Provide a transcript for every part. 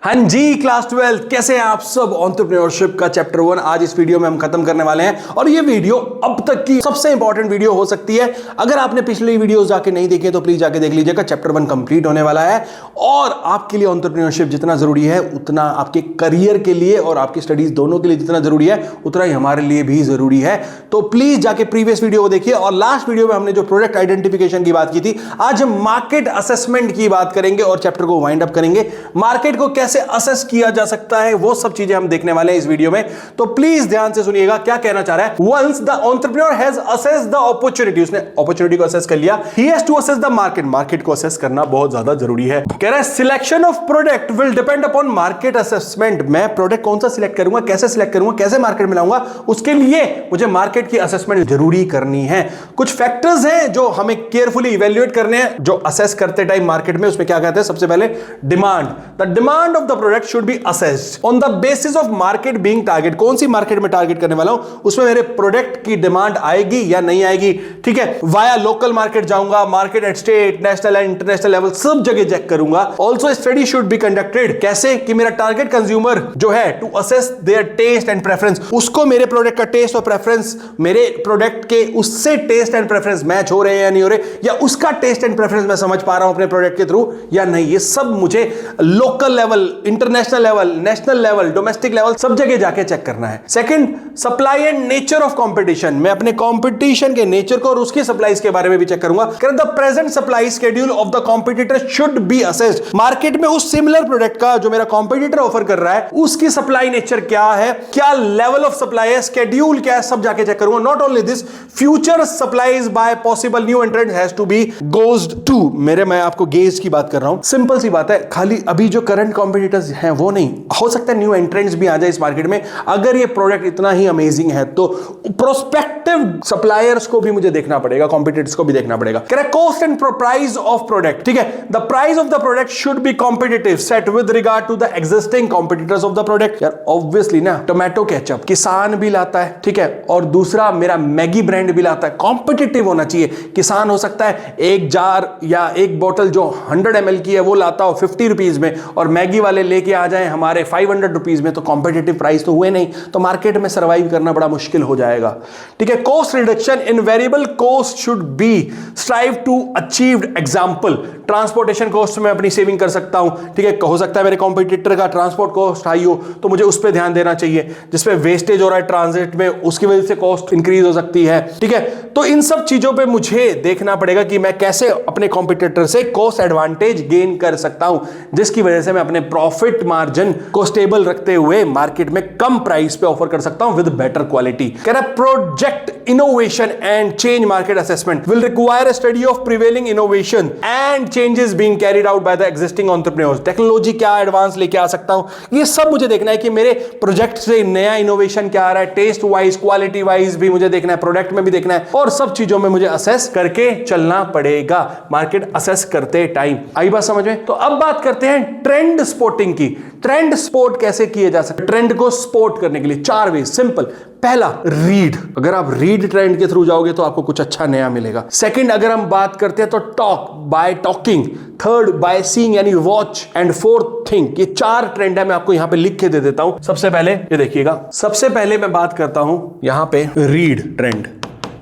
हाँ जी, क्लास 12 कैसे हैं आप सब। एंटरप्रेन्योरशिप का चैप्टर 1 आज इस वीडियो में हम खत्म करने वाले हैं और ये वीडियो अब तक की सबसे इंपॉर्टेंट वीडियो हो सकती है। अगर आपने पिछली वीडियोस जाके नहीं देखे तो प्लीज जाके देख लीजिएगा। चैप्टर 1 कंप्लीट होने वाला है और आपके लिए एंटरप्रेन्योरशिप जितना जरूरी है उतना आपके करियर के लिए और आपकी स्टडीज दोनों के लिए जितना जरूरी है उतना ही हमारे लिए भी जरूरी है। तो प्लीज जाके प्रीवियस वीडियो को देखिए। और लास्ट वीडियो में हमने जो प्रोडक्ट आइडेंटिफिकेशन की बात की थी, आज हम मार्केट असेसमेंट की बात करेंगे और चैप्टर को वाइंड अप करेंगे। मार्केट को कैसे असेस किया जा सकता है वो सब चीजें हम देखने वाले हैं इस वीडियो में। तो प्लीज ध्यान से सुनिएगा क्या कहना चाह रहा है। Once the entrepreneur has assessed the opportunity, उसने अपॉर्चुनिटी को असेस कर लिया, he has to assess the market, market को असेस करना बहुत ज्यादा जरूरी है। कह रहा है selection of product will depend upon market assessment. मैं प्रोडक्ट कौन सा सिलेक्ट करूंगा, कैसे सिलेक्ट करूंगा, कैसे मार्केट में लाऊंगा, उसके लिए मुझे मार्केट की असेसमेंट जरूरी करनी है। कुछ फैक्टर्स हैं जो हमें केयरफुली इवैल्यूएट करने हैं जो असेस करते टाइम मार्केट में। उसमें क्या कहते हैं, सबसे पहले demand. The demand of the product should be assessed on the basis of market being target। कौन सी मार्केट में टारगेट करने वाला हूं, उसमें मेरे प्रोडक्ट की डिमांड आएगी या नहीं आएगी। ठीक है, वाया लोकल मार्केट जाऊंगा, market at state, national and international level सब जगह चेक करूंगा। Also study should be conducted, कैसे कि मेरा टारगेट कंज्यूमर जो है to assess their taste and preference, उसको मेरे प्रोडक्ट का टेस्ट और प्रेफरेंस मेरे प्रोडक्ट के उससे टेस्ट एंड प्रेफरेंस मैच हो रहे हैं या नहीं हो रहे, या उसका टेस्ट एंड प्रेफरेंस मैं समझ पा रहा हूं अपने प्रोडक्ट के थ्रू या नहीं। ये सब मुझे local level, international level, national level, domestic level सब जगह जाके चेक करना है। Second, supply and nature of competition. मैं अपने कंपटीशन के नेचर को और उसकी सप्लाईज के बारे में भी चेक करूंगा। The present supply schedule of the competitor should be assessed. Market में उस सिमिलर प्रोडक्ट का जो मेरा कॉम्पिटिटर ऑफर कर रहा है उसकी सप्लाई नेचर क्या है, क्या लेवल ऑफ सप्लाई है, शेड्यूल क्या है, सब जाके चेक करूंगा। Not only this, future supplies by possible new entrant has to be gauged to. मैं आपको गेज की बात कर रहा हूं। सिंपल सी बात है, खाली अभी जो करंट कॉम्पिटिटर्स हैं वो नहीं, हो सकता है न्यू एंट्रेंट्स भी आ जाए इस मार्केट में। अगर ये प्रोडक्ट इतना ही अमेजिंग है तो प्रोस्पेक्टिव सप्लायर्स को भी मुझे देखना पड़ेगा, कॉम्पिटिटर्स को भी देखना पड़ेगा। कह रहा है cost and price of product. ठीक है, the price of the product should be competitive set with regard to the existing competitors of the product. यार ऑब्वियसली ना, टोमेटो केचप किसान भी लाता है, ठीक है, और दूसरा मेरा मैगी ब्रांड भी लाता है। कॉम्पिटिटिव होना चाहिए। किसान हो सकता है एक जार या एक बोतल जो 100 ml की है वो लाता हो 50 रुपीज में और मैगी वाले लेके आ जाए हमारे 500 रुपीज में, तो कॉम्पिटिटिव प्राइस तो हुए नहीं, तो मार्केट में सर्वाइव करना बड़ा मुश्किल हो जाएगा। ठीक है, cost reduction in variable cost should be strive to achieved. Example, transportation cost में अपनी सेविंग कर सकता हूं। ठीक है, हो सकता है मेरे कॉम्पिटिटर का ट्रांसपोर्ट कॉस्ट हाई हो तो मुझे उस पर ध्यान देना चाहिए, जिसपे वेस्टेज हो रहा है ट्रांजिट में, उसकी वजह से कॉस्ट इंक्रीज हो सकती है। ठीक है, तो इन सब चीजों पर मुझे देखना पड़ेगा कि मैं कैसे अपने कॉम्पिटिटर से कॉस्ट एडवांटेज गेन कर सकता हूं, जिसकी वजह से मैं अपने प्रॉफिट मार्जिन को स्टेबल रखते हुए मार्केट में कम प्राइस पे ऑफर कर सकता हूं विद बेटर क्वालिटी। कह रहा है project innovation and change market assessment will require a study of prevailing innovation and changes being carried out by the existing entrepreneurs. Technology क्या एडवांस लेके आ सकता हूं, ये सब मुझे देखना है कि मेरे प्रोजेक्ट से नया इनोवेशन क्या आ रहा है, टेस्ट वाइज, क्वालिटी वाइज भी मुझे देखना है, प्रोडक्ट में भी देखना है, और सब चीजों में मुझे असेस करके चलना पड़ेगा मार्केट असेस करते टाइम। आई बात समझ में? तो अब बात करते हैं ट्रेंड स्पॉटिंग की। ट्रेंड स्पॉट कैसे किए जा सकते हैं? ट्रेंड को स्पॉट करने के लिए 4 वे। सिंपल, पहला रीड। अगर आप रीड ट्रेंड के थ्रू जाओगे तो आपको कुछ अच्छा नया मिलेगा। सेकंड, अगर हम बात करते हैं तो talk bye talking. Third, by seeing यानी वॉच। And fourth, think. ये 4 ट्रेंड है, मैं आपको यहां पे लिख के दे देता हूं। सबसे पहले ये देखिएगा, सबसे पहले मैं बात करता हूं यहां पे रीड ट्रेंड।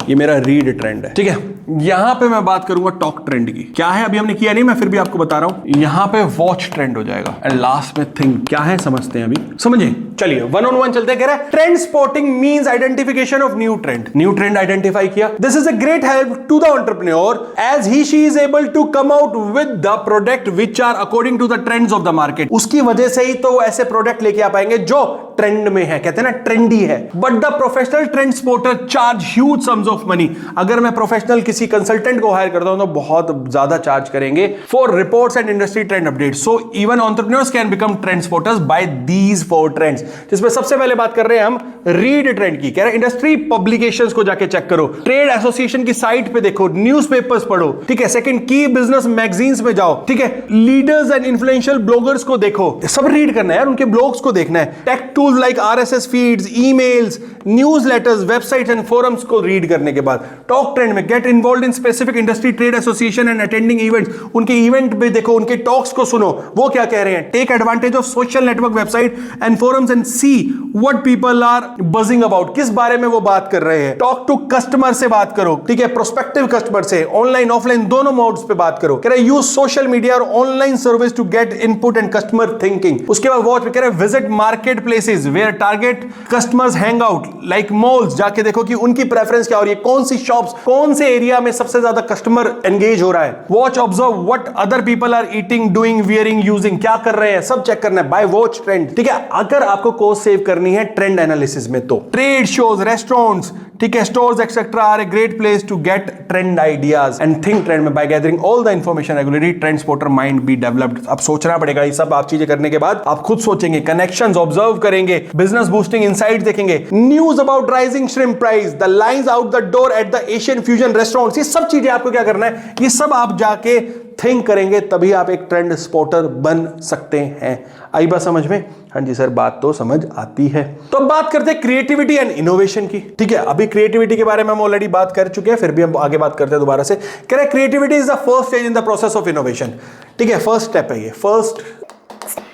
ये मेरा रीड ट्रेंड है। ठीक है, यहां पे मैं बात करूंगा टॉक ट्रेंड की। क्या है अभी हमने किया नहीं, मैं फिर भी आपको बता रहा हूं। यहां पे वॉच ट्रेंड हो जाएगा एंड लास्ट में थिंक। क्या है समझते हैं अभी, समझिए। चलिए 1 on 1 चलते। कह रहा है trend spotting means identification of new trend. New trend identify किया। This is a great help to the entrepreneur as he she is able to come out with the product which are according to the trends of the market. उसकी वजह से ही तो वो ऐसे product लेके आ पाएंगे जो ट्रेंड में है, कहते हैं ना ट्रेंडी है। But the professional trend spotter charge huge sums of money. अगर मैं प्रोफेशनल किसी कंसल्टेंट को हायर करता हूं तो बहुत ज्यादा चार्ज करेंगे for reports and industry trend updates. So even entrepreneurs can become trend spotters by these 4 trends. जिसमें सबसे पहले बात कर रहे हैं हम रीड ट्रेंड की। कह रहे हैं इंडस्ट्री पब्लिकेशंस को जाके चेक करो, ट्रेड एसोसिएशन की साइट पे देखो, न्यूज़पेपर्स पढ़ो, ठीक है। सेकंड, की बिजनेस मैगजीन्स में जाओ, ठीक है। लीडर्स एंड इन्फ्लुएंशियल ब्लॉगर्स को देखो, सब रीड करना है यार, उनके ब्लॉग्स को देखना है। Take tools like RSS feeds, emails, newsletters, websites and forums को रीड करने के बाद टॉक ट्रेंड में get involved in specific industry trade association and attending events, उनके इवेंट पे देखो, उनके टॉक्स को सुनो, वो क्या कह रहे हैं। Take advantage of social network, website and forums and see what people are buzzing about, किस बारे में वो बात कर रहे हैं। टॉक टू कस्टमर से बात करो, ठीक है, प्रोस्पेक्टिव कस्टमर से, ऑनलाइन ऑफलाइन दोनों मोड्स पे बात करो। कह रहे यूज सोशल मीडिया और online service to get input and customer thinking. उसके बाद वॉच कह रहे visit market places where target customers hang out like malls, जाके देखो कि उनकी प्रेफरेंस क्या हो रही है, कौन सी शॉप्स, कौन से एरिया में सबसे ज्यादा कस्टमर एंगेज हो रहा है। Watch observe what other people are eating, doing, wearing, using, क्या कर रहे हैं, सब चेक करना है बाय वॉच ट्रेंड, ठीक है। अगर आपको कॉस्ट सेव करनी है ट्रेंड एनालिसिस में तो ट्रेड शोज, रेस्टोरेंट्स, ठीक है, stores etcetera are a great place to get trend ideas and think trend में by gathering all the information regularly trend spotter mind be developed. अब सोचना पड़ेगा, ये सब आप चीजें करने के बाद आप खुद सोचेंगे, कनेक्शंस ऑब्जर्व करेंगे, बिजनेस बूस्टिंग इनसाइट देखेंगे, news about rising shrimp price, the lines out the door at the Asian fusion restaurants, ये सब चीजें आपको क्या करना है, ये सब आप जाके थिंक करेंगे, तभी आप एक ट्रेंड स्पॉटर बन सकते हैं। आई बात समझ में? हाँ जी सर, बात तो समझ आती है। तो अब बात करते हैं क्रिएटिविटी एंड इनोवेशन की, ठीक है। अभी क्रिएटिविटी के बारे में हम ऑलरेडी बात कर चुके हैं, फिर भी हम आगे बात करते हैं दोबारा से। कह रहे creativity is the first stage in the process of innovation, ठीक है, फर्स्ट स्टेप है ये। First,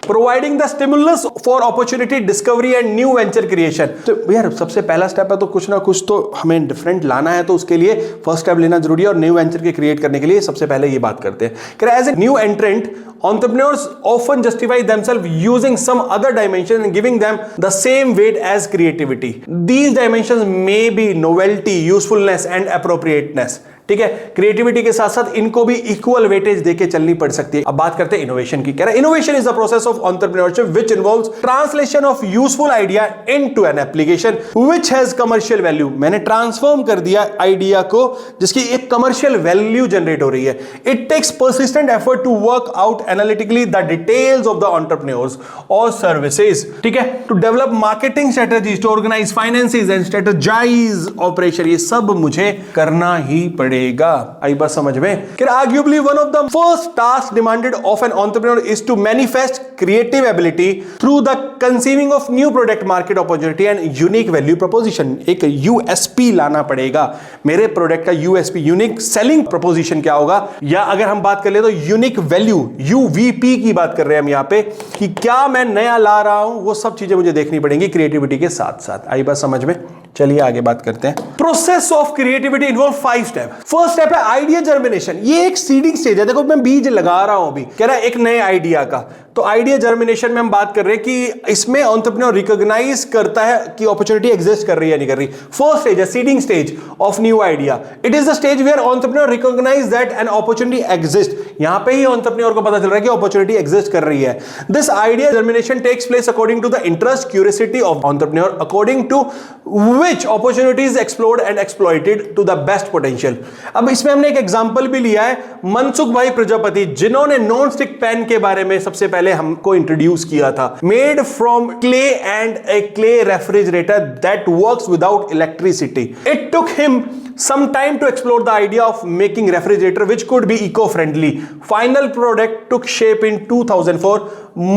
providing the stimulus for opportunity discovery and new venture creation. तो यार सबसे पहला स्टेप है, तो कुछ ना कुछ तो हमें डिफरेंट लाना है, तो उसके लिए फर्स्ट स्टेप लेना जरूरी है, और न्यू वेंचर के क्रिएट करने के लिए सबसे पहले ये बात करते हैं। As a new entrant, entrepreneurs often justify themselves using some other dimension and giving them the same weight as creativity. These dimensions may be novelty, usefulness and appropriateness. ठीक है, क्रिएटिविटी के साथ साथ इनको भी इक्वल वेटेज देके चलनी पड़ सकती है। अब बात करते हैं इनोवेशन की। कह रहा है innovation is the process of entrepreneurship which involves translation of useful idea into an application which has commercial value. मैंने ट्रांसफॉर्म कर दिया आइडिया को जिसकी एक कमर्शियल वैल्यू जनरेट हो रही है। It takes persistent effort to work out analytically the details of the entrepreneurs और सर्विसेज, ठीक है, to develop marketing strategies, to organise finances and strategise operation. ये सब मुझे करना ही पड़ेगा। आई बात समझ में? Arguably one of the first tasks demanded of an entrepreneur is to manifest creative ability through the conceiving of new product market opportunity and unique value proposition. एक USP लाना पड़ेगा। मेरे प्रोडक्ट का USP, यूनिक सेलिंग प्रोपोजिशन क्या होगा, या अगर हम बात कर ले तो यूनिक वैल्यू, UVP की बात कर रहे हैं हम यहाँ पे, कि क्या मैं नया ला रहा हूं, वो सब चीजें मुझे देखनी पड़ेंगी क्रिएटिविटी के साथ साथ। आई बात समझ में? चलिए आगे बात करते हैं। Process of creativity involve 5 step. First step है आइडिया जर्मिनेशन। ये एक सीडिंग स्टेज है। देखो मैं बीज लगा रहा हूं अभी, कह रहा है एक नए आइडिया का। तो आइडिया जर्मिनेशन में हम बात कर रहे हैं कि इसमें एंटरप्रेन्योर रिकॉग्नाइज करता है कि अपॉर्चुनिटी एग्जिस्ट कर रही है नहीं कर रही। फर्स्ट स्टेज है seeding stage of new idea. It is the stage where entrepreneur recognise that an opportunity exist. यहां पे ही एंटरप्रेन्योर को पता चल रहा है कि अपॉर्चुनिटी एग्जिस्ट कर रही है। This idea germination takes place according to the interest, curiosity of entrepreneur, according to which opportunities explored and exploited to the best potential. अब इसमें हमने एक एग्जांपल भी लिया है, मनसुख भाई प्रजापति, जिन्होंने नॉन स्टिक पेन के बारे में सबसे पहले हमको इंट्रोड्यूस किया था। Made from clay and A clay refrigerator that works without electricity. It took him some time to explore the idea of making refrigerator which could be eco-friendly. Final product took shape in 2004,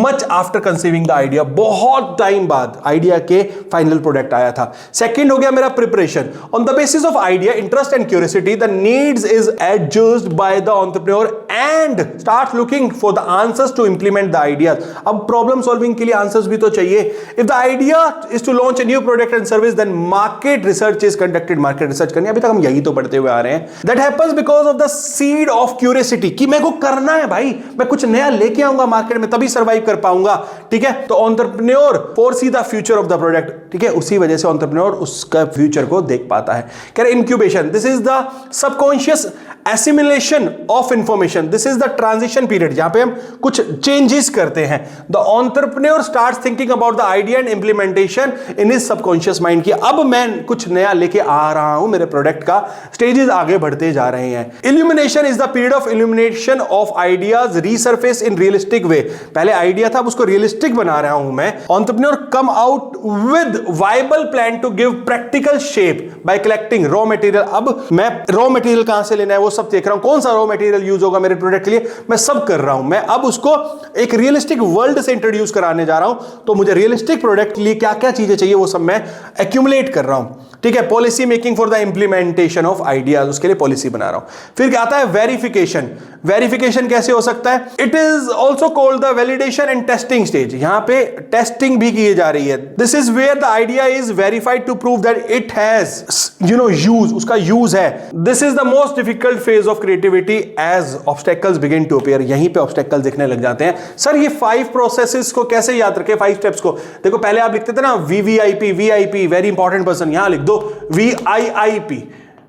much after conceiving the idea. बहुत time बाद idea के final product आया था। Second हो गया मेरा preparation. On the basis of idea, interest and curiosity, the needs is adjusted by the entrepreneur and start looking for the answers to implement the ideas. अब problem solving के लिए answers भी तो चाहिए। If the idea is to launch a new product and service, then market research is conducted. Market research करनी, अभी तक हम यही तो पढ़ते हुए आ रहे हैं। That happens because of the seed of curiosity, कि मेरे को करना है भाई, मैं कुछ नया लेके आऊंगा मार्केट में तभी सर्वाइव कर पाऊंगा, ठीक है। तो entrepreneur foresee the future of the product, ठीक है, उसी वजह से एंटरप्रेन्योर उसका फ्यूचर को देख पाता है। कह रहे incubation, this is the subconscious assimilation of information, this is the transition period जहां पे हम कुछ चेंजेस करते हैं। The entrepreneur starts thinking about the idea and implementation in his subconscious mind की अब मैं कुछ नया लेके आ रहा हूं, मेरे प्रोडक्ट का स्टेजेस आगे बढ़ते जा रहे हैं। Illumination is the period of illumination of ideas resurface in realistic way, पहले आइडिया था अब उसको रियलिस्टिक बना रहा हूं मैं। Entrepreneur come out with viable plan to give practical shape by collecting raw material, अब मैं रॉ मटेरियल कहां से लेना है वो सब देख रहा हूं, कौन सा रॉ मटेरियल यूज होगा मेरे प्रोडक्ट के लिए, मैं सब कर रहा हूं। मैं अब उसको एक रियलिस्टिक वर्ल्ड से इंट्रोड्यूस कराने जा रहा हूं, तो मुझे रियलिस्टिक प्रोडक्ट के लिए क्या क्या चीजें चाहिए वो सब मैं एक्यूमुलेट कर रहा हूं। ठीक है, policy making for the implementation of ideas, उसके लिए पॉलिसी बना रहा हूं। फिर क्या आता है वेरिफिकेशन, वेरिफिकेशन कैसे हो सकता है, it is also called the validation and testing stage, यहां पे टेस्टिंग भी की जा रही है। This is where the idea is verified to prove that it has use, उसका यूज है। This is the most difficult phase of creativity as obstacles begin to appear, यहीं पे ऑब्स्टेकल्स दिखने लग जाते हैं। सर ये 5 प्रोसेसेस को कैसे याद रखें, 5 स्टेप्स को, देखो पहले आप लिखते थे ना VVIP, VIP very important person, यहां लिख दो VIIP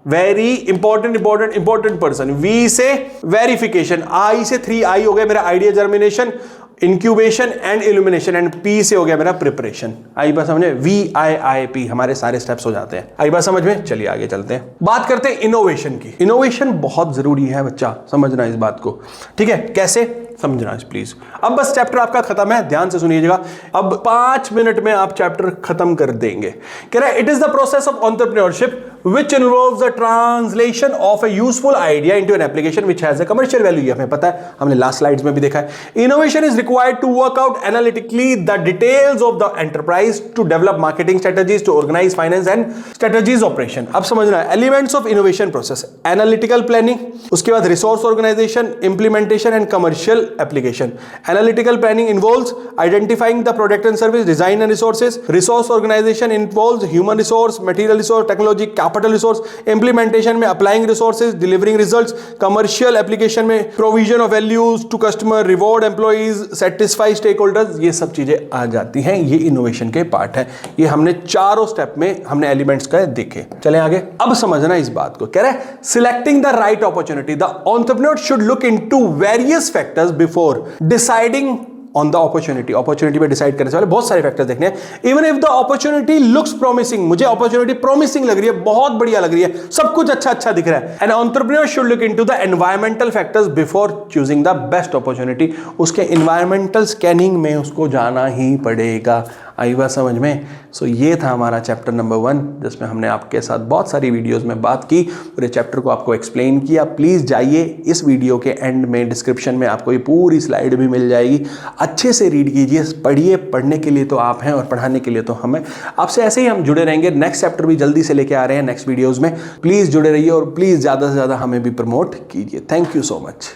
very important person, V से वेरिफिकेशन, आई से 3I हो गया मेरा idea germination, incubation and illumination, and P से हो गया मेरा प्रिपरेशन। आई बात समझ में, VIIP हमारे सारे स्टेप्स हो जाते हैं। आई बात समझ में, चलिए आगे चलते हैं, बात करते हैं इनोवेशन की। इनोवेशन बहुत जरूरी है बच्चा, समझना इस बात को, ठीक है, कैसे समझना प्लीज। अब बस चैप्टर आपका खत्म है, ध्यान से सुनिएगा, अब 5 मिनट में आप चैप्टर खत्म कर देंगे। कह रहा है it is the process of entrepreneurship which involves the translation of a useful idea into an application which has a commercial value, ये हमें पता है, हमने लास्ट स्लाइड्स में भी देखा है। Innovation is required to work out analytically the details of the enterprise to develop marketing strategies, to organize finance and strategies operation। अब समझना है elements of innovation process, analytical planning, उसके बाद resource organization, implementation and commercial application। Analytical planning involves identifying the product and service, design and resources। Resource organization involves human resource, material resource, technology, capital resource. Implementation में applying resources, delivering results. Commercial application में provision of values to customer, reward employees, satisfy stakeholders, ये सब चीजें आ जाती हैं, ये innovation के part है। ये हमने चारों स्टेप में हमने एलिमेंट्स का देखे। चले आगे, अब समझना इस बात को, कह रहे हैं selecting the right opportunity, the entrepreneur should look into various factors before deciding on the opportunity. Opportunity पे डिसाइड करने से पहले बहुत सारे फैक्टर्स देखने हैं। Even if the opportunity looks promising, मुझे अपॉर्चुनिटी प्रॉमिसिंग लग रही है, बहुत बढ़िया लग रही है, सब कुछ अच्छा दिख रहा है, an entrepreneur should look into the environmental factors before choosing the best opportunity. उसके एनवायरमेंटल स्कैनिंग में उसको जाना ही पड़ेगा। आई बात समझ में। सो ये था हमारा चैप्टर नंबर 1, जिसमें हमने आपके साथ बहुत सारी वीडियोस में बात की, पूरे चैप्टर को आपको एक्सप्लेन किया। प्लीज़ जाइए, इस वीडियो के एंड में डिस्क्रिप्शन में आपको ये पूरी स्लाइड भी मिल जाएगी, अच्छे से रीड कीजिए, पढ़िए। पढ़ने के लिए तो आप हैं और पढ़ाने के लिए तो हमें, आपसे ऐसे ही हम जुड़े रहेंगे। नेक्स्ट चैप्टर भी जल्दी से लेके आ रहे हैं नेक्स्ट वीडियोज़ में, प्लीज़ जुड़े रहिए और प्लीज़ ज़्यादा से ज़्यादा हमें भी प्रमोट कीजिए। Thank you so much.